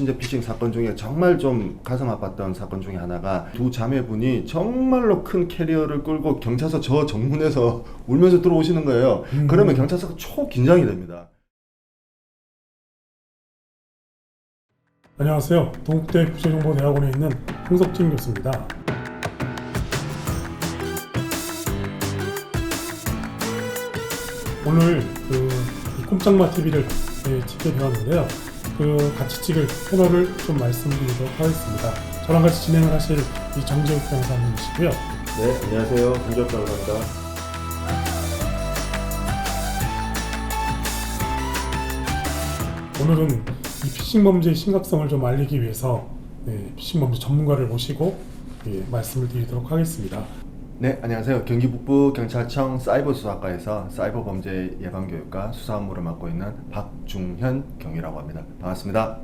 메신저 피싱 사건 중에 정말 좀 가슴 아팠던 사건 중에 하나가 두 자매분이 정말로 큰 캐리어를 끌고 경찰서 저 정문에서 울면서 들어오시는 거예요. 그러면 경찰서가 초긴장이 됩니다. 안녕하세요. 동국대 국제정보대학원에 있는 홍석진 교수입니다. 오늘 이 꼼짝마 TV를 찍게 되었는데요. 같이 찍을 패널을 좀 말씀드리도록 하겠습니다. 저랑 같이 진행을 하실 이 정재욱 변호사님이시고요. 네, 안녕하세요. 정재욱 변호사입니다. 오늘은 이 피싱 범죄의 심각성을 좀 알리기 위해서 피싱 범죄 전문가를 모시고 말씀을 드리도록 하겠습니다. 네, 안녕하세요. 경기 북부 경찰청 사이버수사과에서 사이버범죄 예방교육과 수사 업무를 맡고 있는 박중현 경위라고 합니다. 반갑습니다.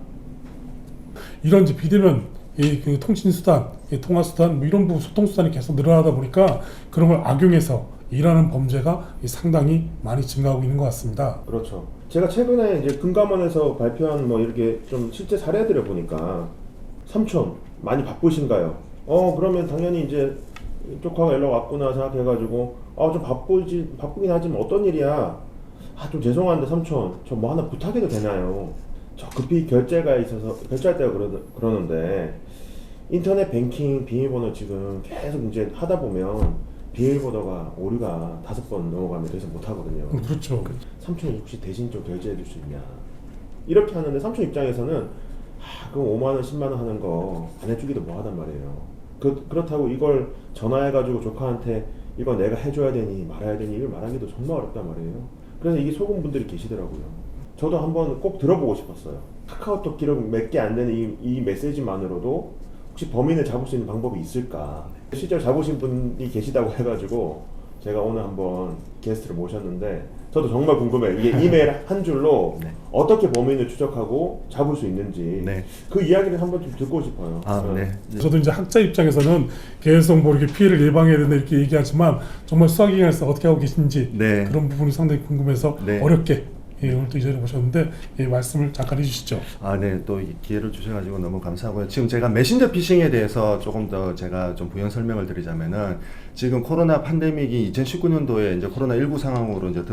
이런 이제 비대면 그 통신수단, 통화수단 뭐 이런 소통수단이 계속 늘어나다 보니까 그런 걸 악용해서 일하는 범죄가 상당히 많이 증가하고 있는 것 같습니다. 그렇죠. 제가 최근에 이제 금감원에서 발표한 뭐 이렇게 좀 실제 사례들을 보니까 삼촌 많이 바쁘신가요? 그러면 당연히 이제 쪽하고 연락 왔구나 생각해가지고 좀 바쁘긴 하지만 어떤 일이야? 좀 죄송한데 삼촌 저 뭐 하나 부탁해도 되나요? 저 급히 결제가 있어서 결제할 때가 그러는데 인터넷 뱅킹 비밀번호 지금 계속 이제 하다 보면 비밀번호가 오류가 5번 넘어가면 더 이상 못 하거든요. 그렇죠. 삼촌 혹시 대신 좀 결제해 줄 수 있냐? 이렇게 하는데 삼촌 입장에서는 그럼 5만 원, 10만 원 하는 거 안 해주기도 뭐 하단 말이에요. 그렇다고 이걸 전화해가지고 조카한테 이거 내가 해줘야 되니 말아야 되니 이걸 말하기도 정말 어렵단 말이에요. 그래서 이게 속은 분들이 계시더라고요. 저도 한번 꼭 들어보고 싶었어요. 카카오톡 기록 몇 개 안 되는 이 메시지만으로도 혹시 범인을 잡을 수 있는 방법이 있을까? 실제로 잡으신 분이 계시다고 해가지고 제가 오늘 한번 게스트를 모셨는데 저도 정말 궁금해요. 이게 이메일 한 줄로 네. 어떻게 범인을 추적하고 잡을 수 있는지 네. 그 이야기를 한번 좀 듣고 싶어요. 네. 저도 이제 학자 입장에서는 계속 뭐 이렇게 피해를 예방해야 된다 이렇게 얘기하지만 정말 수사기관에서 어떻게 하고 계신지 네. 그런 부분이 상당히 궁금해서 네. 어렵게 오늘 또 이 자리에 모셨는데 말씀을 잠깐 해주시죠. 네, 또 이 기회를 주셔가지고 너무 감사하고요. 지금 제가 메신저 피싱에 대해서 조금 더 제가 좀 부연 설명을 드리자면은 지금 코로나 팬데믹이 2019년도에 이제 코로나19 상황으로 이제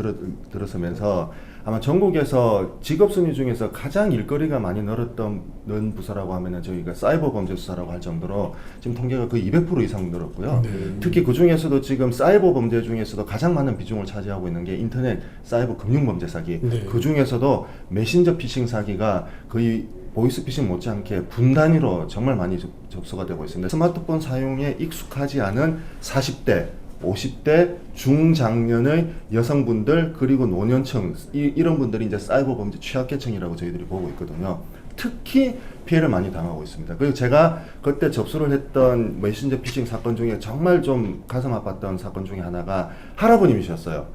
들어서면서 아마 전국에서 직업 순위 중에서 가장 일거리가 많이 늘었던 부서라고 하면은 저희가 사이버 범죄 수사라고 할 정도로 지금 통계가 거의 200% 이상 늘었고요. 특히 그 중에서도 지금 사이버 범죄 중에서도 가장 많은 비중을 차지하고 있는 게 인터넷 사이버 금융 범죄 사기. 그 중에서도 메신저 피싱 사기가 거의 보이스 피싱 못지않게 분 단위로 정말 많이 접수가 되고 있습니다. 스마트폰 사용에 익숙하지 않은 40대, 50대 중장년의 여성분들 그리고 노년층 이런 분들이 이제 사이버 범죄 취약계층이라고 저희들이 보고 있거든요. 특히 피해를 많이 당하고 있습니다. 그리고 제가 그때 접수를 했던 메신저 피싱 사건 중에 정말 좀 가슴 아팠던 사건 중에 하나가 할아버님이셨어요.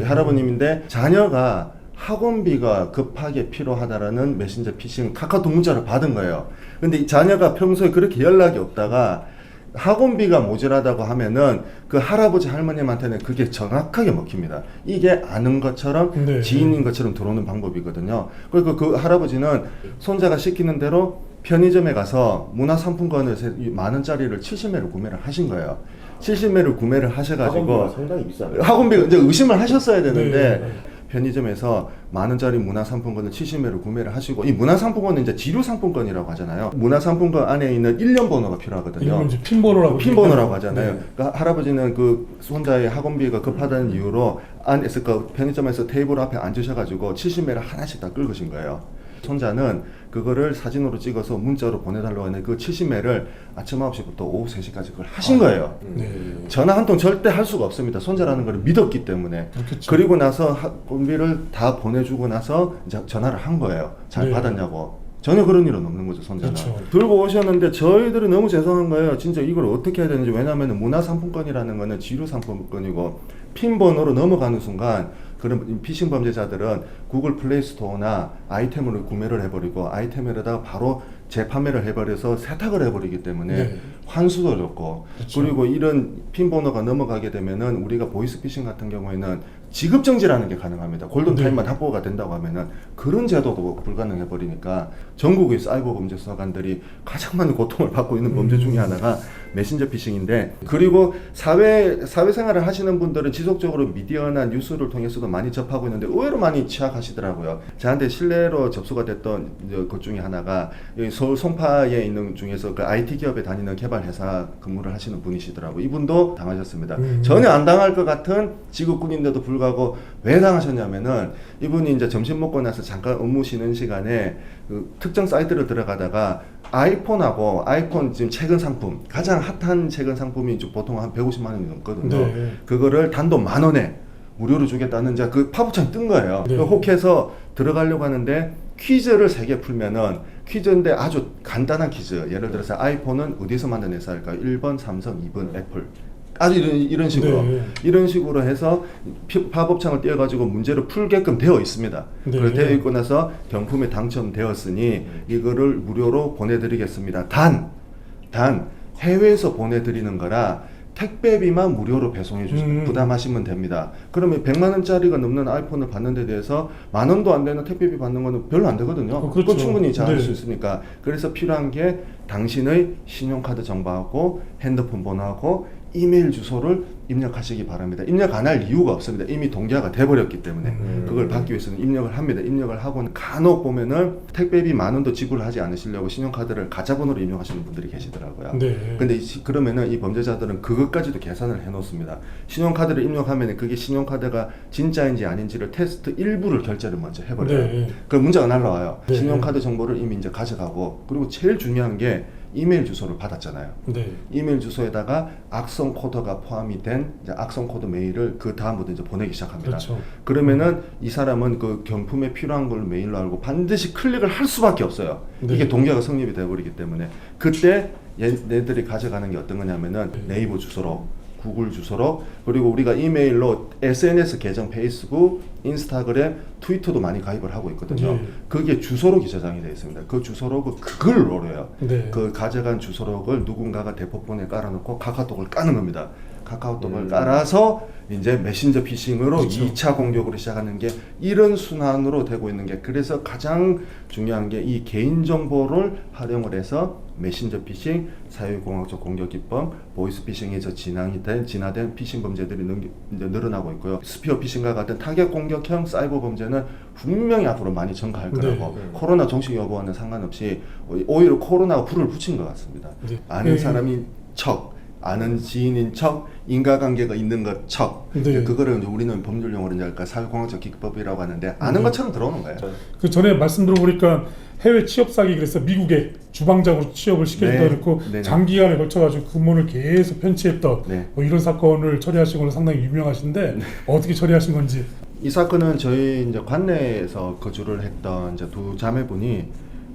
할아버님인데 자녀가 학원비가 급하게 필요하다라는 메신저 피싱 카카오톡 문자를 받은 거예요. 근데 이 자녀가 평소에 그렇게 연락이 없다가 학원비가 모자라다고 하면은 그 할아버지 할머님한테는 그게 정확하게 먹힙니다. 이게 아는 것처럼 지인인 것처럼 들어오는 방법이거든요. 그리고 그 할아버지는 손자가 시키는 대로 편의점에 가서 문화상품권을 10,000원짜리를 70매를 구매를 하신 거예요. 70매를 구매를 하셔가지고 학원비가 상당히 비싸요. 학원비가 이제 의심을 하셨어야 되는데 편의점에서 10,000원짜리 문화상품권을 70매를 구매를 하시고 이 문화상품권은 이제 지류상품권이라고 하잖아요. 문화상품권 안에 있는 1년 번호가 필요하거든요. 이건 이제 핀번호라고 하잖아요. 그러니까 할아버지는 그 손자의 학원비가 급하다는 이유로 안에서 그 편의점에서 테이블 앞에 앉으셔가지고 70매를 하나씩 다 긁으신 거예요. 손자는 그거를 사진으로 찍어서 문자로 보내달라고 하는 그 70매를 아침 9시부터 오후 3시까지 그걸 하신 거예요. 전화 한 통 절대 할 수가 없습니다. 손자라는 걸 믿었기 때문에. 그렇겠죠. 그리고 나서 학원비를 다 보내주고 나서 이제 전화를 한 거예요. 잘 받았냐고. 전혀 그런 일은 없는 거죠, 손자는. 그렇죠. 들고 오셨는데 저희들이 너무 죄송한 거예요. 진짜 이걸 어떻게 해야 되는지. 왜냐하면 문화상품권이라는 거는 지류상품권이고 핀번호로 넘어가는 순간 그 그런 피싱 범죄자들은 구글 플레이 스토어나 아이템으로 구매를 해버리고 아이템에다가 바로 재판매를 해버려서 세탁을 해버리기 때문에 네. 환수도 어렵고 그렇죠. 그리고 이런 핀 번호가 넘어가게 되면은 우리가 보이스피싱 같은 경우에는 지급 정지라는 게 가능합니다. 골든타임만 확보가 된다고 하면은 그런 제도도 불가능해 버리니까 전국의 사이버 범죄 수사관들이 가장 많은 고통을 받고 있는 범죄 중에 하나가 메신저 피싱인데, 그리고 사회생활을 하시는 분들은 지속적으로 미디어나 뉴스를 통해서도 많이 접하고 있는데 의외로 많이 취약하시더라고요. 저한테 실내로 접수가 됐던 것 중에 하나가 여기 서울 송파에 있는 중에서 그 IT 기업에 다니는 개발 회사 근무를 하시는 분이시더라고요. 이분도 당하셨습니다. 전혀 안 당할 것 같은 직업군인데도 불구하고 왜 당하셨냐면은 이분이 이제 점심 먹고 나서 잠깐 업무 쉬는 시간에 그 특정 사이트를 들어가다가 아이폰하고 아이폰 지금 최근 상품, 가장 핫한 최근 상품이 보통 한 150만 원이 넘거든요. 네. 그거를 단돈 10,000원에 무료로 주겠다는 이제 그 팝업창이 뜬 거예요. 네. 혹해서 들어가려고 하는데 퀴즈를 3개 풀면은, 퀴즈인데 아주 간단한 퀴즈. 예를 들어서 아이폰은 어디서 만든 회사일까요? 1번 삼성, 2번 애플. 아주 이런 식으로 네. 이런 식으로 해서 팝업창을 띄워가지고 문제를 풀게끔 되어 있습니다. 네. 그렇게 되어 있고 나서 경품에 당첨되었으니 이거를 무료로 보내드리겠습니다. 단 해외에서 보내드리는 거라 택배비만 무료로 배송해 주시면 부담하시면 됩니다. 그러면 100만 원짜리가 넘는 아이폰을 받는 데 대해서 10,000원도 안 되는 택배비 받는 거는 별로 안 되거든요. 그렇죠. 그거 충분히 잘할 네. 수 있으니까. 그래서 필요한 게 당신의 신용카드 정보하고 핸드폰 번호하고 이메일 주소를 입력하시기 바랍니다. 입력 안 할 이유가 없습니다. 이미 동기화가 돼버렸기 때문에 그걸 받기 위해서는 입력을 합니다. 입력을 하고는 간혹 보면은 택배비 10,000원도 지불하지 않으시려고 신용카드를 가짜번호로 입력하시는 분들이 계시더라고요. 네. 근데 그러면은 이 범죄자들은 그것까지도 계산을 해놓습니다. 신용카드를 입력하면 그게 신용카드가 진짜인지 아닌지를 테스트 일부를 결제를 먼저 해버려요. 네. 그럼 문제가 날라와요. 네. 신용카드 정보를 이미 이제 가져가고, 그리고 제일 중요한 게 이메일 주소를 받았잖아요. 네. 이메일 주소에다가 악성 코드가 포함이 된 이제 악성 코드 메일을 그 다음부터 이제 보내기 시작합니다. 그렇죠. 그러면은 이 사람은 그 경품에 필요한 걸 메일로 알고 반드시 클릭을 할 수밖에 없어요. 네. 이게 동기화가 성립이 되어버리기 때문에 그때 얘들이 가져가는 게 어떤 거냐면은 네이버 주소로, 구글 주소로, 그리고 우리가 이메일로 SNS 계정, 페이스북, 인스타그램, 트위터도 많이 가입을 하고 있거든요. 네. 그게 주소록이 저장이 되어 있습니다. 그 주소록을 그걸 노려요. 네. 그 가져간 주소록을 누군가가 대포폰에 깔아놓고 카카오톡을 까는 겁니다. 카카오톡을 깔아서 이제 메신저 피싱으로 그렇죠. 2차 공격으로 시작하는 게 이런 순환으로 되고 있는 게, 그래서 가장 중요한 게 이 개인정보를 활용을 해서 메신저 피싱, 사회공학적 공격 기법, 보이스 피싱에서 진화된 피싱 범죄들이 이제 늘어나고 있고요. 스피어 피싱과 같은 타겟 공격형 사이버 범죄는 분명히 앞으로 많이 증가할 거라고. 코로나 종식 여부와는 상관없이 오히려 코로나가 불을 붙인 것 같습니다. 네. 아는 사람인 척, 아는 지인인 척, 인과관계가 있는 것 척. 네. 그거를 이제 우리는 법률 용어로 이제 사회공학적 기법이라고 하는데 아는 것처럼 들어오는 거예요. 그 전에 말씀 들어보니까 해외 취업 사기, 그래서 미국에 주방장으로 취업을 시켜주다 네. 그렇고 네네. 장기간에 걸쳐가지고 근무를 계속 편취했던 네. 뭐 이런 사건을 처리하신 걸로 상당히 유명하신데 어떻게 처리하신 건지. 이 사건은 저희 이제 관내에서 거주를 했던 이제 두 자매분이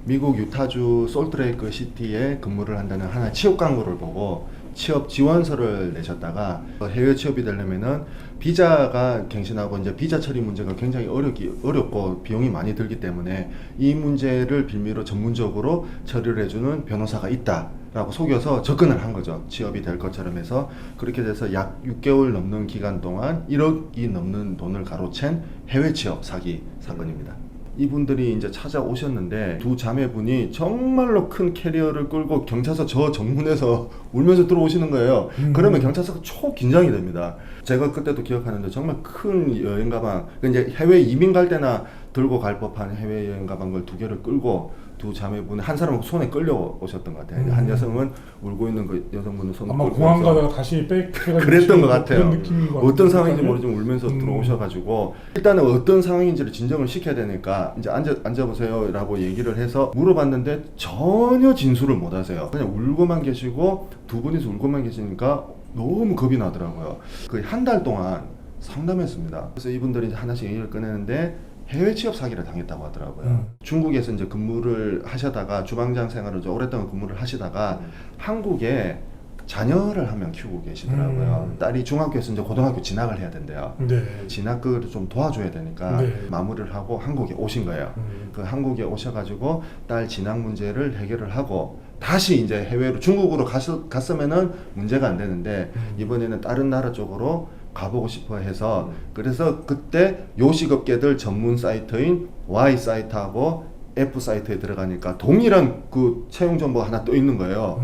미국 유타주 솔트레이크 시티에 근무를 한다는 하나의 취업 광고를 보고 취업 지원서를 내셨다가 해외 취업이 되려면은 비자가 갱신하고 이제 비자 처리 문제가 굉장히 어렵고 비용이 많이 들기 때문에 이 문제를 빌미로 전문적으로 처리를 해주는 변호사가 있다라고 속여서 접근을 한 거죠. 취업이 될 것처럼 해서. 그렇게 돼서 약 6개월 넘는 기간 동안 1억이 넘는 돈을 가로챈 해외 취업 사기 사건입니다. 이분들이 이제 찾아오셨는데 두 자매분이 정말로 큰 캐리어를 끌고 경찰서 저 정문에서 울면서 들어오시는 거예요. 그러면 경찰서가 초 긴장이 됩니다. 제가 그때도 기억하는데 정말 큰 여행 가방, 이제 해외 이민 갈 때나 들고 갈 법한 해외 여행 가방을 2개를 끌고 두 자매분, 한 사람은 손에 끌려 오셨던 것 같아요. 한 여성은 울고 있는 그 여성분은 손을 아마 끌고 공항 와서 가다가 다시 백해가지고 그랬던 것 같아요. 그런 느낌인 것 어떤 같아요. 상황인지 모르지만 울면서 들어오셔가지고 일단은 어떤 상황인지를 진정을 시켜야 되니까 이제 앉아보세요라고 얘기를 해서 물어봤는데 전혀 진술을 못 하세요. 그냥 울고만 계시고 두 분이서 울고만 계시니까 너무 겁이 나더라고요. 거의 한 달 동안 상담했습니다. 그래서 이분들이 이제 하나씩 얘기를 꺼내는데 해외 취업 사기를 당했다고 하더라고요. 중국에서 이제 근무를 하시다가 주방장 생활을 오랫동안 근무를 하시다가 한국에 자녀를 한 명 키우고 계시더라고요. 딸이 중학교에서 이제 고등학교 진학을 해야 된대요. 네. 진학을 좀 도와줘야 되니까 네. 마무리를 하고 한국에 오신 거예요. 그 한국에 오셔가지고 딸 진학 문제를 해결을 하고 다시 이제 해외로 중국으로 갔으면은 문제가 안 되는데 이번에는 다른 나라 쪽으로 가보고 싶어 해서 그래서 그때 요식업계들 전문 사이트인 Y 사이트하고 F 사이트에 들어가니까 동일한 그 채용 정보가 하나 떠 있는 거예요.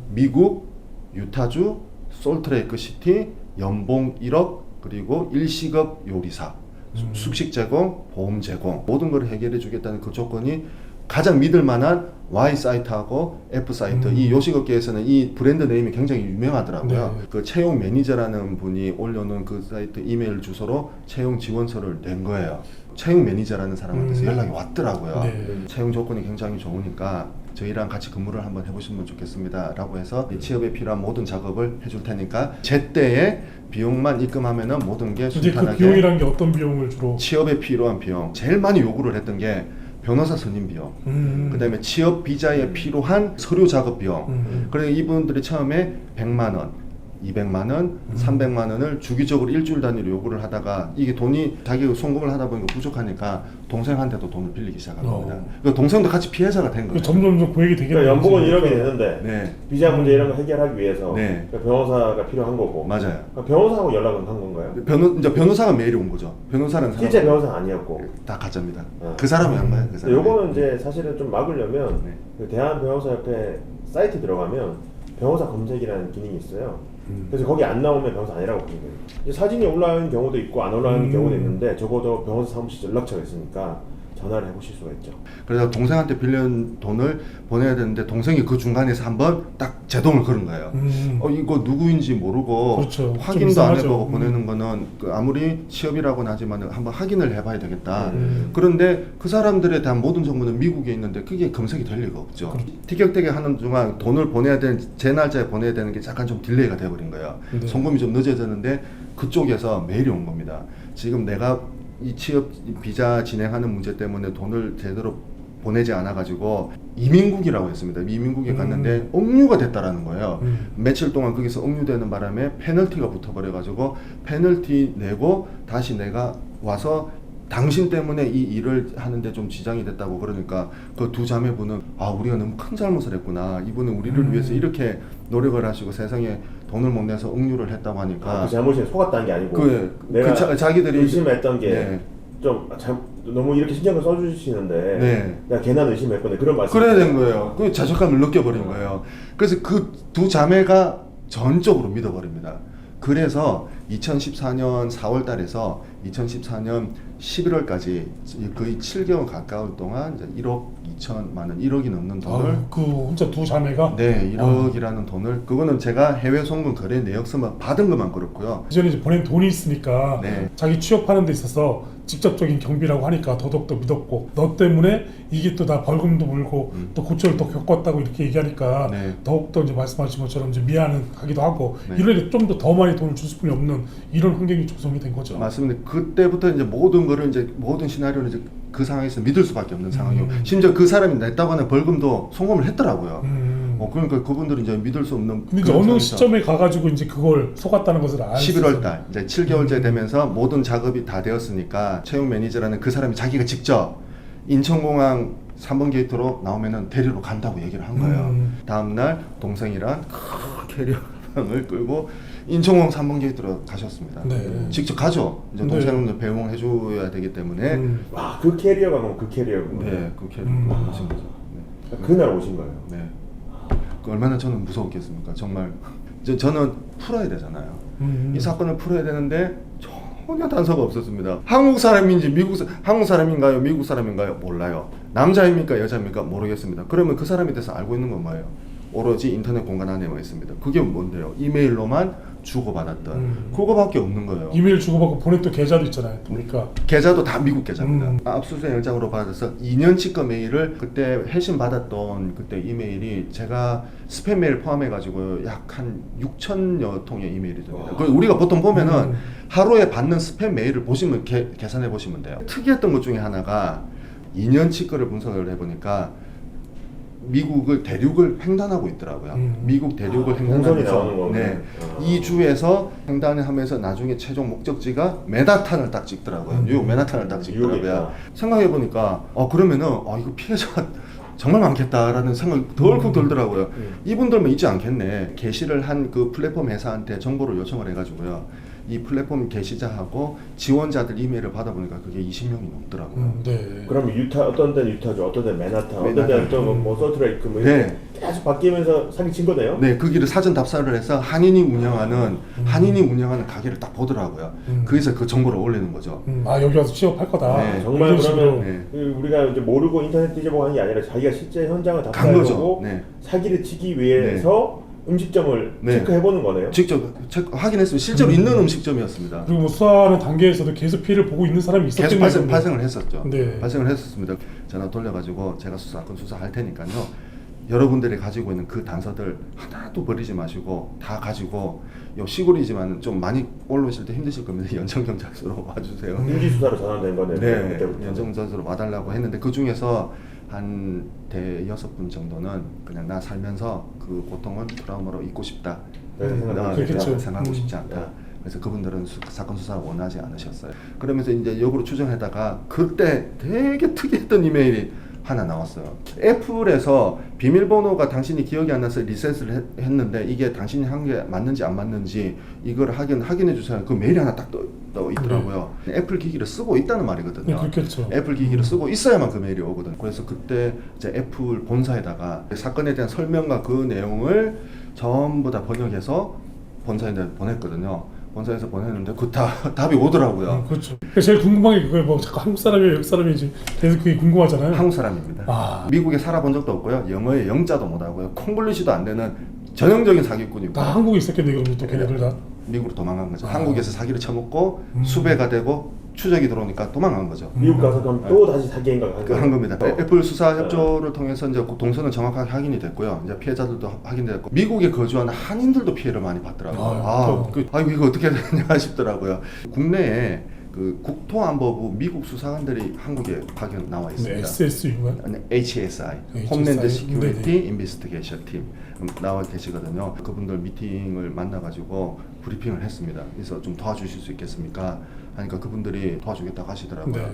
미국, 유타주, 솔트레이크 시티, 연봉 1억, 그리고 일시급 요리사, 숙식 제공, 보험 제공 모든 걸 해결해 주겠다는 그 조건이 가장 믿을 만한 Y 사이트하고 F 사이트 이 요식업계에서는 이 브랜드 네임이 굉장히 유명하더라고요. 네. 그 채용 매니저라는 분이 올려놓은 그 사이트 이메일 주소로 채용 지원서를 낸 거예요. 채용 매니저라는 사람한테서 연락이 왔더라고요. 네. 채용 조건이 굉장히 좋으니까 저희랑 같이 근무를 한번 해보시면 좋겠습니다 라고 해서 이 취업에 필요한 모든 작업을 해줄 테니까 제때에 비용만 입금하면은 모든 게 이제 그 순탄하게 비용이란 게 어떤 비용을 주로? 취업에 필요한 비용 제일 많이 요구를 했던 게 변호사 선임 비용 그 다음에 취업 비자에 필요한 서류 작업 비용 그래서 이분들이 처음에 100만 원 200만 원, 300만 원을 주기적으로 일주일 단위로 요구를 하다가 이게 돈이 자기가 송금을 하다 보니까 부족하니까 동생한테도 돈을 빌리기 시작한 겁니다. 그 동생도 같이 피해자가 된 거예요. 점점 고액이 되게 그러니까 연봉은 1억이 되는데 네, 비자 문제 이런 거 해결하기 위해서 네. 그러니까 변호사가 필요한 거고. 맞아요. 그러니까 변호사하고 연락은 한 건가요? 이제 변호사가 메일이 온 거죠. 변호사는 사람 실제 변호사는 아니었고. 다 가짜입니다. 아. 그 사람이 한 거예요. 그 사람이. 요거는 이제 사실은 좀 막으려면 네. 그 대한변호사협회 사이트 들어가면 변호사 검색이라는 기능이 있어요. 그래서 거기 안 나오면 변호사 아니라고 보는 거예요. 이제 사진이 올라오는 경우도 있고 안 올라오는 경우도 있는데 적어도 변호사 사무실 연락처가 있으니까 전화를 해보실 수가 있죠. 그래서 동생한테 빌린 돈을 보내야 되는데 동생이 그 중간에서 한번 딱 제 돈을 걸은 거예요. 이거 누구인지 모르고 그렇죠. 좀 확인도 안 이상하죠. 해보고 보내는 거는 그 아무리 취업이라고는 하지만 한번 확인을 해봐야 되겠다. 그런데 그 사람들에 대한 모든 정보는 미국에 있는데 그게 검색이 될 리가 없죠. 그렇죠. 티격태격 하는 동안 돈을 보내야 되는 제 날짜에 보내야 되는 게 약간 좀 딜레이가 돼버린 거예요. 네. 송금이 좀 늦어졌는데 그쪽에서 메일이 온 겁니다. 지금 내가 이 취업 비자 진행하는 문제 때문에 돈을 제대로 보내지 않아가지고 이민국이라고 했습니다. 이민국에 갔는데 억류가 됐다라는 거예요. 며칠 동안 거기서 억류되는 바람에 페널티가 붙어버려가지고 페널티 내고 다시 내가 와서 당신 때문에 이 일을 하는데 좀 지장이 됐다고 그러니까 그 두 자매분은 우리가 너무 큰 잘못을 했구나. 이분은 우리를 위해서 이렇게 노력을 하시고 세상에 돈을 못 내서 억류를 했다고 하니까 그 잘못에 속았다는 게 아니고 내가 자기들이 의심했던 게 네. 좀 너무 이렇게 신경을 써주시는데 네. 내가 괜한 의심했거든 그런 말씀. 그래야 된 거예요. 그 자존감을 느껴버린 거예요. 그래서 그 두 자매가 전적으로 믿어버립니다. 그래서 2014년 4월 달에서 2014년 11월까지 거의 7개월 가까운 동안 이제 1억 2천만 원, 1억이 넘는 돈을 그 혼자 두 자매가 네, 1억이라는 돈을 그거는 제가 해외 송금 거래 내역서만 받은 것만 그렇고요. 이전에 이제 보낸 돈이 있으니까 네. 자기 취업하는 데 있어서 직접적인 경비라고 하니까 더더욱더 믿었고 너 때문에 이게 또 나 벌금도 물고 또 고초를 또 겪었다고 이렇게 얘기하니까 네. 더욱더 이제 말씀하신 것처럼 이제 미안하기도 하고 네. 이런 좀 더 많이 돈을 줄 수뿐이 없는 이런 환경이 조성이 된 거죠. 맞습니다. 그때부터 이제 모든 거를 이제 모든 시나리오는 이제 그 상황에서 믿을 수밖에 없는 상황이고 심지어 그 사람이 냈다고 하는 벌금도 송금을 했더라고요. 그러니까 그분들은 이제 믿을 수 없는. 근데 이제 어느 시점에 가가지고 이제 그걸 속았다는 것을 알 수 11월 달 이제 7개월째 되면서 모든 작업이 다 되었으니까 채용 매니저라는 그 사람이 자기가 직접 인천공항 3번 게이트로 나오면은 데리러 간다고 얘기를 한 거예요. 다음날 동생이랑 큰 캐리어를 끌고 인천공항 3번 게이트로 가셨습니다. 네. 직접 가죠. 이제 네. 동생을 배웅을 해줘야 되기 때문에 와, 그 캐리어가 그럼 그 캐리어군요. 네, 그 캐리어로 오신 거죠. 네. 그날 오신 거예요. 네. 그 얼마나 저는 무서웠겠습니까? 정말 저는 풀어야 되잖아요. 이 사건을 풀어야 되는데 전혀 단서가 없었습니다. 한국 사람인지 한국 사람인가요? 미국 사람인가요? 몰라요. 남자입니까? 여자입니까? 모르겠습니다. 그러면 그 사람에 대해서 알고 있는 건 뭐예요? 오로지 인터넷 공간 안에만 있습니다. 그게 뭔데요? 이메일로만 주고받았던 그거밖에 없는 거예요. 이메일 주고받고 보냈던 계좌도 있잖아요. 보니까 계좌도 다 미국 계좌입니다. 압수수색 영장으로 받아서 2년치 거 메일을 그때 회신 받았던 그때 이메일이 제가 스팸 메일 포함해가지고 약 한 6천여 통의 이메일이 됩니다. 우리가 보통 보면은 하루에 받는 스팸 메일을 보시면 계산해 보시면 돼요. 특이했던 것 중에 하나가 2년치 거를 분석을 해보니까 미국을 대륙을 횡단하고 있더라고요. 미국 대륙을 동선이 횡단하면서 나오는 거네. 네, 이 주에서 횡단을 하면서 나중에 최종 목적지가 맨하탄을 딱 찍더라고요. 뉴욕 맨하탄을 딱 뉴욕에 있다. 찍더라고요. 생각해 보니까 그러면은 이거 피해자가 정말 많겠다라는 생각이 덜컥 들더라고요. 이분들만 있지 않겠네. 게시를 한 그 플랫폼 회사한테 정보를 요청을 해가지고요. 이 플랫폼 게시자하고 지원자들 이메일을 받아보니까 그게 20명이 넘더라고요. 네. 그럼 어떤 데는 유타죠, 어떤 데는 맨하탄, 어떤 맨하탄. 데는 또뭐 솔트레이크 뭐 이렇게 네. 계속 바뀌면서 사기 친 거네요. 네, 그 길을 사전 답사를 해서 한인이 운영하는 가게를 딱 보더라고요. 거기서 그 정보를 올리는 거죠. 여기 와서 취업할 거다. 네. 정말 이런 식으로. 그러면 네. 그 우리가 이제 모르고 인터넷 뒤져보고 하는 게 아니라 자기가 실제 현장을 간 답사해보고 거죠. 네. 사기를 치기 위해서 음식점을 네. 체크해보는 거네요. 직접 확인했으면 실제로 있는 음식점이었습니다. 그리고 뭐 수사하는 단계에서도 계속 피해를 보고 있는 사람이 계속 있었겠네요. 발생을 했었죠. 네. 발생을 했었습니다. 전화 돌려가지고 제가 사건 수사할 테니까요. 여러분들이 가지고 있는 그 단서들 하나도 버리지 마시고 다 가지고 시골이지만 좀 많이 올라오실 때 힘드실 겁니다. 연정경찰서로 와주세요. 인지 수사로 전환된 거네요. 네, 그때부터. 연정경찰서로 와달라고 했는데 그 중에서 한 대여섯 분 정도는 그냥 나 살면서 그 고통은 트라우마로 잊고 싶다. 그렇겠죠. 생각하고 싶지 않다. 그래서 그분들은 사건 수사를 원하지 않으셨어요. 그러면서 이제 역으로 추정하다가 그때 되게 특이했던 이메일이 하나 나왔어요. 애플에서 비밀번호가 당신이 기억이 안 나서 리셋을 했는데 이게 당신이 한 게 맞는지 안 맞는지 이걸 확인해 주세요. 그 메일이 하나 딱 떠 있더라고요. 애플 기기를 쓰고 있다는 말이거든요. 네, 그렇겠죠. 애플 기기를 쓰고 있어야만 그 메일이 오거든요. 그래서 그때 이제 애플 본사에다가 사건에 대한 설명과 그 내용을 전부 다 번역해서 본사에 보냈거든요. 본사에서 보냈는데 그 답이 오더라고요. 그렇죠. 제일 궁금한 게 그거예요. 뭐 자꾸 한국 사람이에요, 외국 사람인지 계속 그게 궁금하잖아요. 한국 사람입니다. 아. 미국에 살아본 적도 없고요. 영어에 영자도 못하고요. 콩글리시도 안 되는 전형적인 사기꾼이고 다 한국에 있었겠네요. 그럼 또 걔네들 다. 미국으로 도망간 거죠. 아. 한국에서 사기를 쳐먹고 수배가 되고 추적이 들어오니까 도망간 거죠. 미국 가서 그럼 또 다시 사기인가 한 겁니다. 애플 수사 협조를 통해서 이제 동선은 정확하게 확인이 됐고요. 이제 피해자들도 확인됐고 미국에 거주하는 한인들도 피해를 많이 받더라고요. 이거 어떻게 되냐 싶더라고요. 국내에 그 국토안보부 미국 수사관들이 한국에 파견 나와 있습니다. SSU인가요? 아니, HSI, 홈랜드 시큐리티 인베스티게이션 팀 나와 계시거든요. 그분들 미팅을 만나가지고 브리핑을 했습니다. 그래서 좀 도와주실 수 있겠습니까? 하니까 그분들이 도와주겠다고 하시더라고요. 네.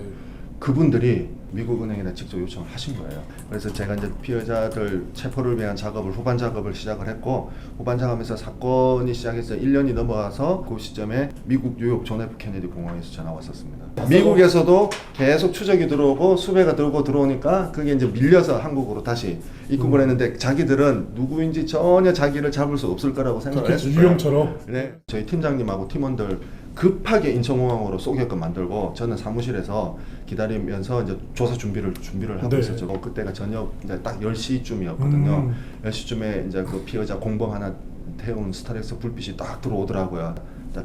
그분들이 미국 은행에다 직접 요청을 하신 거예요. 그래서 제가 이제 피해자들 체포를 위한 작업을 후반 작업을 시작을 했고 후반 작업에서 사건이 시작해서 1년이 넘어가서 그 시점에 미국 뉴욕 존 F 케네디 공항에서 전화 왔었습니다. 미국에서도 계속 추적이 들어오고 수배가 들어오니까 그게 이제 밀려서 한국으로 다시 입국을 했는데 자기들은 누구인지 전혀 자기를 잡을 수 없을 거라고 생각을 그렇겠죠. 했어요. 유형처럼. 네, 저희 팀장님하고 팀원들 급하게 인천공항으로 쏘게끔 만들고 저는 사무실에서 기다리면서 이제 조사 준비를 하고 네. 있었죠. 그때가 저녁 이제 딱 10시쯤이었거든요. 10시쯤에 이제 그 피해자 공범 하나 태운 스타렉스 불빛이 딱 들어오더라고요.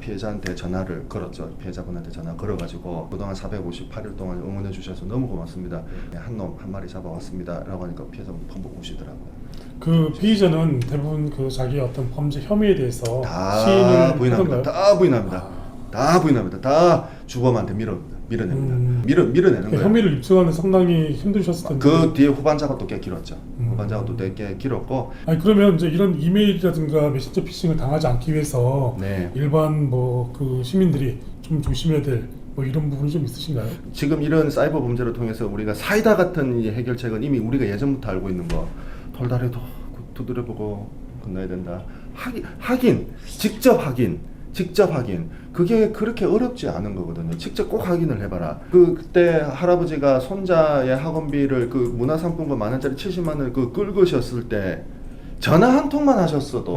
피해자한테 전화를 걸었죠. 피해자분한테 전화 걸어가지고 그동안 458일 동안 응원해 주셔서 너무 고맙습니다. 한 놈 한 마리 잡아왔습니다. 라고 하니까 피해자분 펑펑 우시더라고요. 그 피의자는 대부분 그 자기 어떤 범죄 혐의에 대해서 다 시인을 부인합니다. 하던가요? 다 부인합니다. 다 부인합니다. 다 주범한테 밀어냅니다. 밀어내는 그 거예요. 혐의를 입증하는 상당히 힘드셨을 텐데. 그 뒤에 후반 작업도 꽤 길었죠. 후반 작업도 꽤 길었고. 아니 그러면 이제 이런 이메일이라든가 메신저 피싱을 당하지 않기 위해서 네. 일반 뭐 그 시민들이 좀 조심해야 될 뭐 이런 부분이 좀 있으신가요? 지금 이런 사이버 범죄를 통해서 우리가 사이다 같은 이 해결책은 이미 우리가 예전부터 알고 있는 거. 돌다리도 두드려보고 건너야 된다. 직접 확인. 그게 그렇게 어렵지 않은 거거든요. 직접 꼭 확인을 해봐라. 그때 할아버지가 손자의 학원비를 그 문화상품권 10,000원짜리 70만 원을 긁으셨을 때 전화 한 통만 하셨어도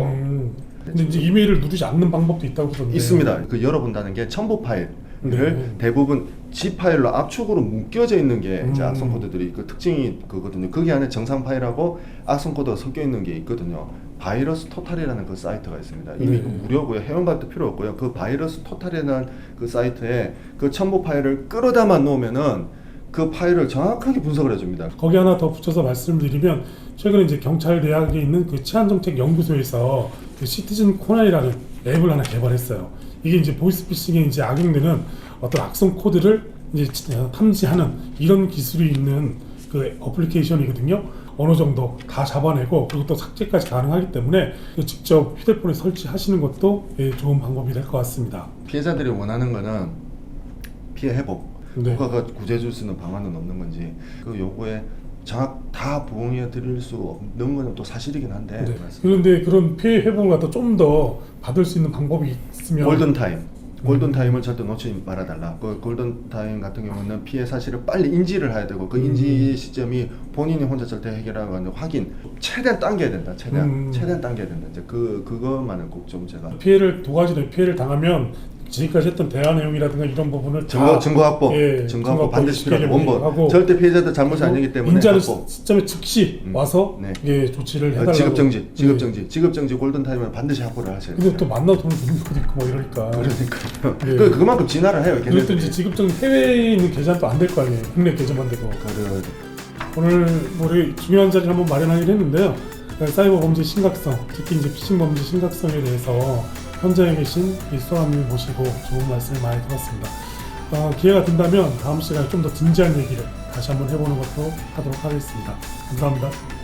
근데 이제 이메일을 누르지 않는 방법도 있다고 그러던데. 있습니다. 그 열어본다는 게 첨부 파일을 대부분 G 파일로 압축으로 묶여져 있는 게 이제 악성 코드들이 그 특징이 그거든요. 거기 안에 정상 파일하고 악성 코드가 섞여 있는 게 있거든요. 바이러스 토탈이라는 그 사이트가 있습니다. 이미 그 무료고요. 회원가입도 필요 없고요. 그 바이러스 토탈이라는 그 사이트에 그 첨부 파일을 끌어담아 놓으면은 그 파일을 정확하게 분석을 해줍니다. 거기 하나 더 붙여서 말씀드리면 최근에 이제 경찰 대학에 있는 그 치안정책 연구소에서 그 시티즌 코난이라는 앱을 하나 개발했어요. 이게 이제 보이스피싱에 이제 악용되는 어떤 악성 코드를 이제 탐지하는 이런 기술이 있는 그 어플리케이션이거든요. 어느 정도 다 잡아내고 그리고 또 삭제까지 가능하기 때문에 직접 휴대폰에 설치하시는 것도 좋은 방법이 될 것 같습니다. 피해자들이 원하는 거는 피해 회복. 네. 국가가 구제해줄 수 있는 방안은 없는 건지 그 요구에 정확 다 부응해 드릴 수 없는 건 또 사실이긴 한데. 네. 그런데 그런 피해 회복을 갖다 좀 더 받을 수 있는 방법이 있으면 골든 타임. 골든 타임을 절대 놓지 말아달라. 그 골든 타임 같은 경우는 피해 사실을 빨리 인지를 해야 되고 그 인지 시점이 본인이 혼자 절대 해결하고 하는 확인 최대한 당겨야 된다. 최대한 당겨야 된다. 이제 그것만은 꼭 좀 제가 피해를 두 가지로 피해를 당하면 지금까지 했던 대화 내용이라든가 이런 부분을 증거 확보, 예, 증거 확보 반드시 쉽게 필요하고 원본. 하고 절대 피해자들 잘못이 아니기 때문에 인자는 확보. 시점에 즉시 와서 네. 예, 조치를 해달라고. 지급정지 골든 타임은 반드시 확보를 하셔야 돼요. 근데 또 만나서 돈을 주는 것도 있고 뭐 이러니까. 그러니까요. 예. 그만큼 진화를 해요. 그리고 또 걔네들이. 이제 지급적인 해외에 있는 계좌도 안 될 거 아니에요. 국내 계좌만 되고. 오늘 우리 중요한 자리를 한번 마련하긴 했는데요. 사이버 범죄 심각성, 특히 이제 피싱 범죄 심각성에 대해서 현장에 계신 이수아님 모시고 좋은 말씀을 많이 들었습니다. 기회가 된다면 다음 시간에 좀 더 진지한 얘기를 다시 한번 해보는 것도 하도록 하겠습니다. 감사합니다.